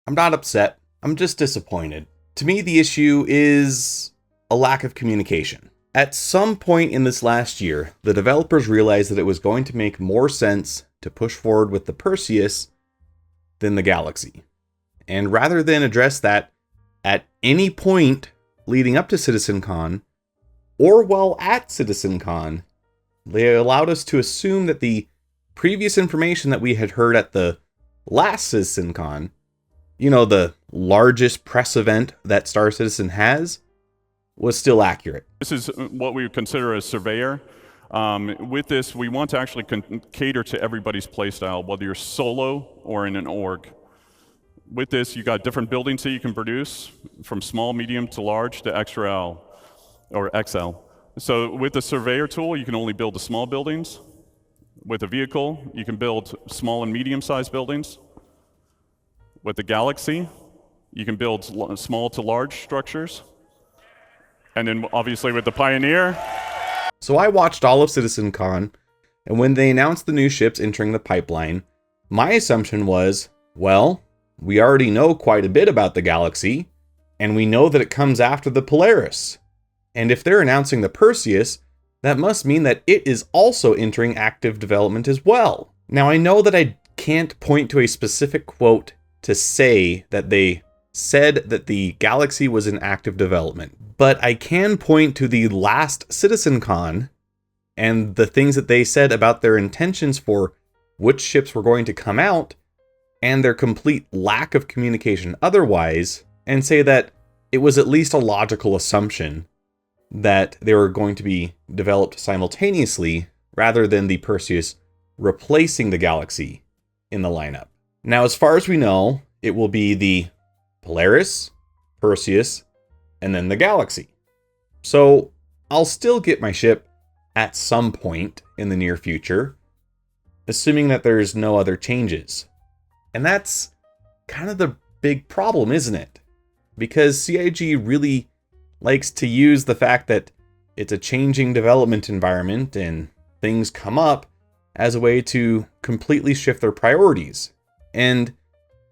I'm not upset. I'm just disappointed. To me, the issue is a lack of communication. At some point in this last year, the developers realized that it was going to make more sense to push forward with the Perseus than the Galaxy. And rather than address that at any point leading up to CitizenCon, or while at CitizenCon, they allowed us to assume that the previous information that we had heard at the last CitizenCon, the largest press event that Star Citizen has, was still accurate. This is what we would consider a surveyor. With this, we want to actually cater to everybody's playstyle, whether you're solo or in an org. With this, you got different buildings that you can produce, from small, medium to large to XL or XL. So with the surveyor tool, you can only build the small buildings. With a vehicle, you can build small and medium-sized buildings. With the Galaxy, you can build small to large structures. And then obviously with the Pioneer. So I watched all of CitizenCon, and when they announced the new ships entering the pipeline, my assumption was, well, we already know quite a bit about the Galaxy, and we know that it comes after the Polaris. And if they're announcing the Perseus, that must mean that it is also entering active development as well. Now, I know that I can't point to a specific quote to say that they said that the Galaxy was in active development, but I can point to the last CitizenCon and the things that they said about their intentions for which ships were going to come out and their complete lack of communication otherwise, and say that it was at least a logical assumption that they were going to be developed simultaneously rather than the Perseus replacing the Galaxy in the lineup. Now, as far as we know, it will be the Polaris, Perseus, and then the Galaxy. So I'll still get my ship at some point in the near future, assuming that there's no other changes. And that's kind of the big problem, isn't it? Because CIG really likes to use the fact that it's a changing development environment and things come up as a way to completely shift their priorities. And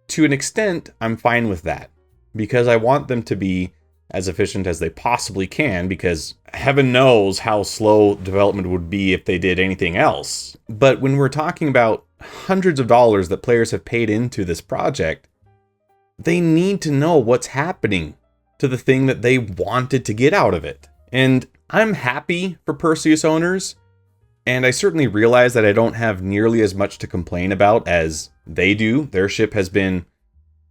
to an extent, I'm fine with that, because I want them to be as efficient as they possibly can, because heaven knows how slow development would be if they did anything else. But when we're talking about hundreds of dollars that players have paid into this project, they need to know what's happening to the thing that they wanted to get out of it. And I'm happy for Perseus owners, and I certainly realize that I don't have nearly as much to complain about as they do. Their ship has been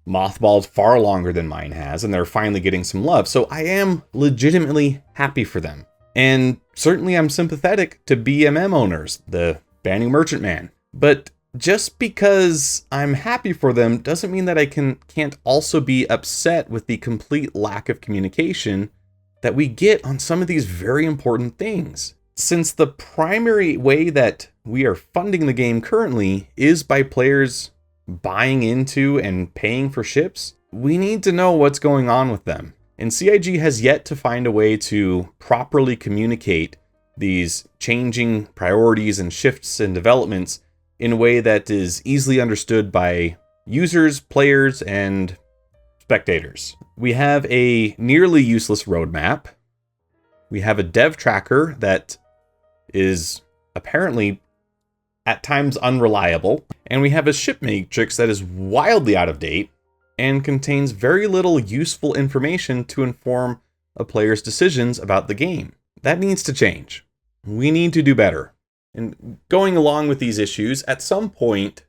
mothballed far longer than mine has, and they're finally getting some love. So I am legitimately happy for them. And certainly I'm sympathetic to BMM owners, the Banning Merchantman. But just because I'm happy for them doesn't mean that I can't also be upset with the complete lack of communication that we get on some of these very important things. Since the primary way that we are funding the game currently is by players buying into and paying for ships, we need to know what's going on with them. And CIG has yet to find a way to properly communicate these changing priorities and shifts and developments in a way that is easily understood by users, players, and spectators. We have a nearly useless roadmap. We have a dev tracker that is apparently at times unreliable. And we have a ship matrix that is wildly out of date and contains very little useful information to inform a player's decisions about the game. That needs to change. We need to do better. And going along with these issues, at some point,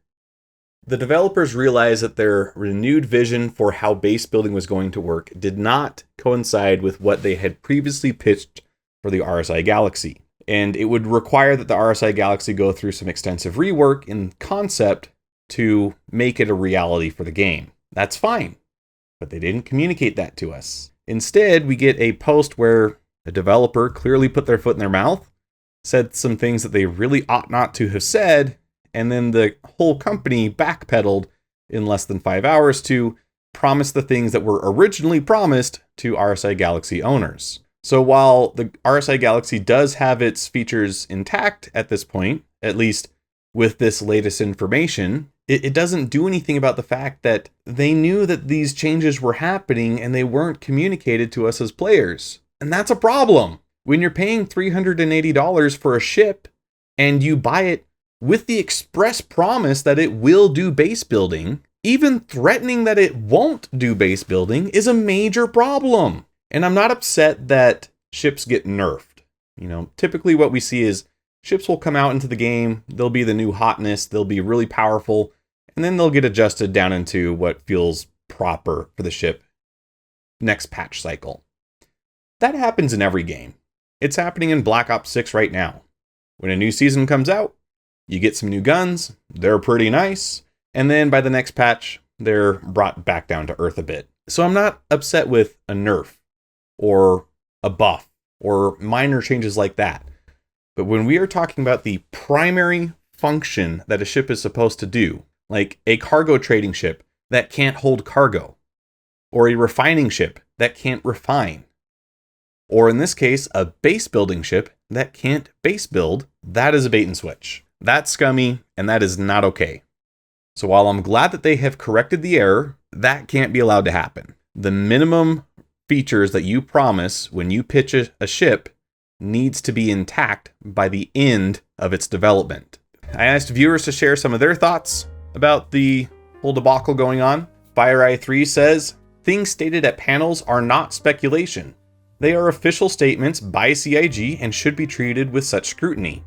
the developers realized that their renewed vision for how base building was going to work did not coincide with what they had previously pitched for the RSI Galaxy. And it would require that the RSI Galaxy go through some extensive rework in concept to make it a reality for the game. That's fine, but they didn't communicate that to us. Instead, we get a post where a developer clearly put their foot in their mouth, said some things that they really ought not to have said, and then the whole company backpedaled in less than 5 hours to promise the things that were originally promised to RSI Galaxy owners. So while the RSI Galaxy does have its features intact at this point, at least with this latest information, It doesn't do anything about the fact that they knew that these changes were happening and they weren't communicated to us as players. And that's a problem. When you're paying $380 for a ship and you buy it with the express promise that it will do base building, even threatening that it won't do base building is a major problem. And I'm not upset that ships get nerfed. Typically what we see is ships will come out into the game, they'll be the new hotness, they'll be really powerful, and then they'll get adjusted down into what feels proper for the ship next patch cycle. That happens in every game. It's happening in Black Ops 6 right now. When a new season comes out, you get some new guns, they're pretty nice, and then by the next patch, they're brought back down to earth a bit. So I'm not upset with a nerf, or a buff, or minor changes like that. But when we are talking about the primary function that a ship is supposed to do, like a cargo trading ship that can't hold cargo, or a refining ship that can't refine, or in this case, a base building ship that can't base build, that is a bait and switch. That's scummy, and that is not okay. So while I'm glad that they have corrected the error, that can't be allowed to happen. The minimum features that you promise when you pitch a ship needs to be intact by the end of its development. I asked viewers to share some of their thoughts about the whole debacle going on. FireEye3 says, things stated at panels are not speculation. They are official statements by CIG and should be treated with such scrutiny.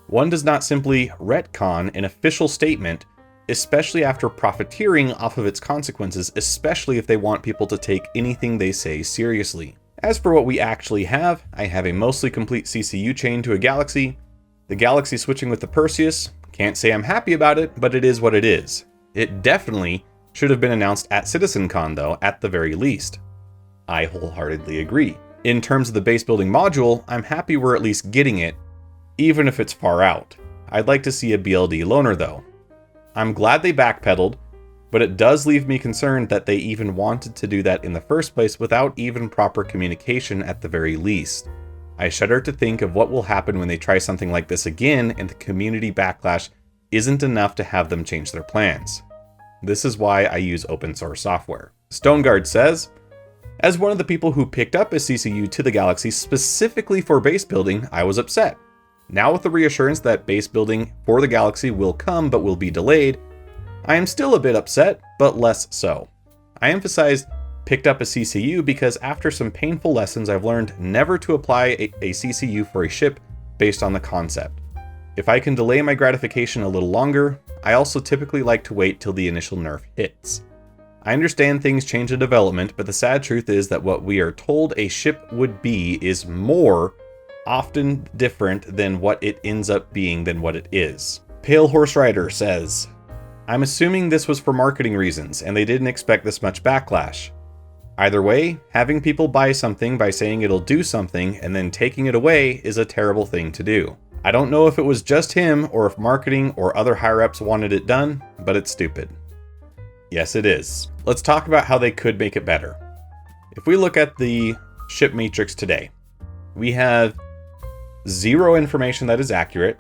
One does not simply retcon an official statement, especially after profiteering off of its consequences, especially if they want people to take anything they say seriously. As for what we actually have, I have a mostly complete CCU chain to a Galaxy. The Galaxy switching with the Perseus, can't say I'm happy about it, but it is what it is. It definitely should have been announced at CitizenCon though, at the very least. I wholeheartedly agree. In terms of the base building module, I'm happy we're at least getting it, even if it's far out. I'd like to see a BLD loaner though. I'm glad they backpedaled, but it does leave me concerned that they even wanted to do that in the first place without even proper communication at the very least. I shudder to think of what will happen when they try something like this again and the community backlash isn't enough to have them change their plans. This is why I use open source software. Stoneguard says, as one of the people who picked up a CCU to the Galaxy specifically for base building, I was upset. Now with the reassurance that base building for the Galaxy will come but will be delayed, I am still a bit upset, but less so. I emphasized picked up a CCU because after some painful lessons I've learned never to apply a CCU for a ship based on the concept. If I can delay my gratification a little longer, I also typically like to wait till the initial nerf hits. I understand things change in development, but the sad truth is that what we are told a ship would be is more often different than what it ends up being than what it is. Pale Horse Rider says, I'm assuming this was for marketing reasons and they didn't expect this much backlash. Either way, having people buy something by saying it'll do something and then taking it away is a terrible thing to do. I don't know if it was just him or if marketing or other higher-ups wanted it done, but it's stupid. Yes, it is. Let's talk about how they could make it better. If we look at the ship matrix today, we have zero information that is accurate,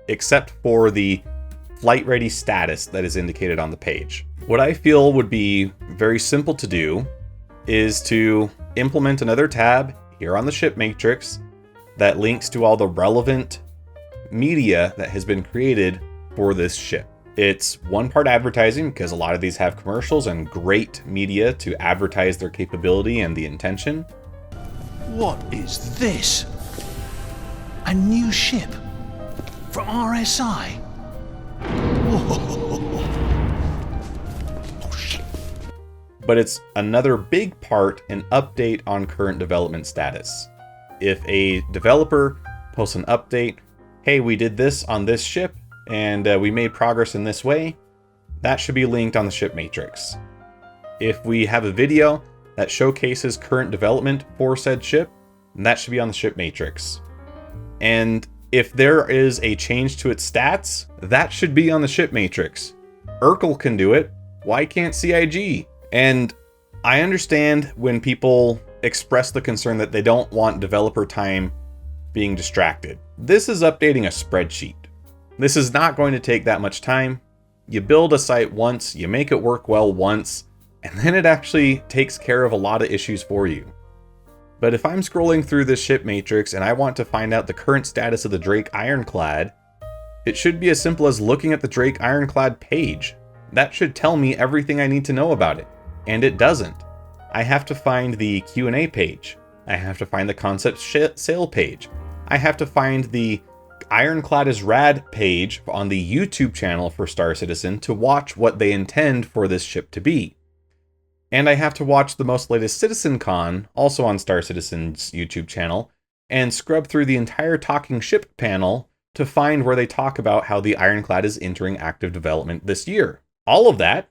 except for the flight ready status that is indicated on the page. What I feel would be very simple to do is to implement another tab here on the ship matrix that links to all the relevant media that has been created for this ship. It's one part advertising because a lot of these have commercials and great media to advertise their capability and the intention. What is this? A new ship from RSI? Whoa. Oh shit. But it's another big part an update on current development status. If a developer posts an update, hey, we did this on this ship, and we made progress in this way, that should be linked on the ship matrix. If we have a video that showcases current development for said ship, that should be on the ship matrix. And if there is a change to its stats, that should be on the ship matrix. Urkel can do it. Why can't CIG? And I understand when people express the concern that they don't want developer time being distracted. This is updating a spreadsheet. This is not going to take that much time. You build a site once, you make it work well once, and then it actually takes care of a lot of issues for you. But if I'm scrolling through this ship matrix and I want to find out the current status of the Drake Ironclad, it should be as simple as looking at the Drake Ironclad page. That should tell me everything I need to know about it. And it doesn't. I have to find the Q&A page. I have to find the concept sale page. I have to find the Ironclad is Rad page on the YouTube channel for Star Citizen to watch what they intend for this ship to be. And I have to watch the most latest CitizenCon, also on Star Citizen's YouTube channel, and scrub through the entire talking ship panel to find where they talk about how the Ironclad is entering active development this year. All of that,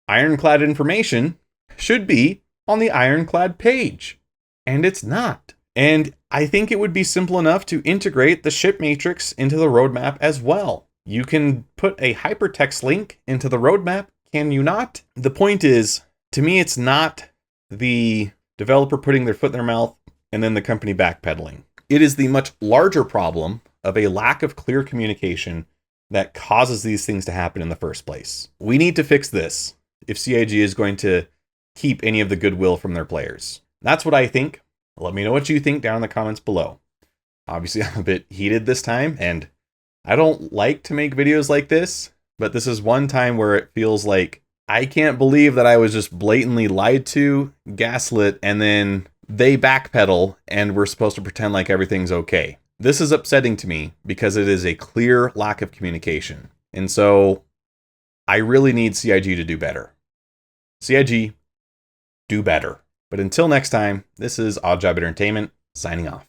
Ironclad information, should be on the Ironclad page. And it's not. And I think it would be simple enough to integrate the ship matrix into the roadmap as well. You can put a hypertext link into the roadmap, can you not? The point is, to me, it's not the developer putting their foot in their mouth and then the company backpedaling. It is the much larger problem of a lack of clear communication that causes these things to happen in the first place. We need to fix this if CIG is going to keep any of the goodwill from their players. That's what I think. Let me know what you think down in the comments below. Obviously, I'm a bit heated this time, and I don't like to make videos like this, but this is one time where it feels like I can't believe that I was just blatantly lied to, gaslit, and then they backpedal, and we're supposed to pretend like everything's okay. This is upsetting to me because it is a clear lack of communication. And so I really need CIG to do better. CIG, do better. But until next time, this is Oddjob Entertainment, signing off.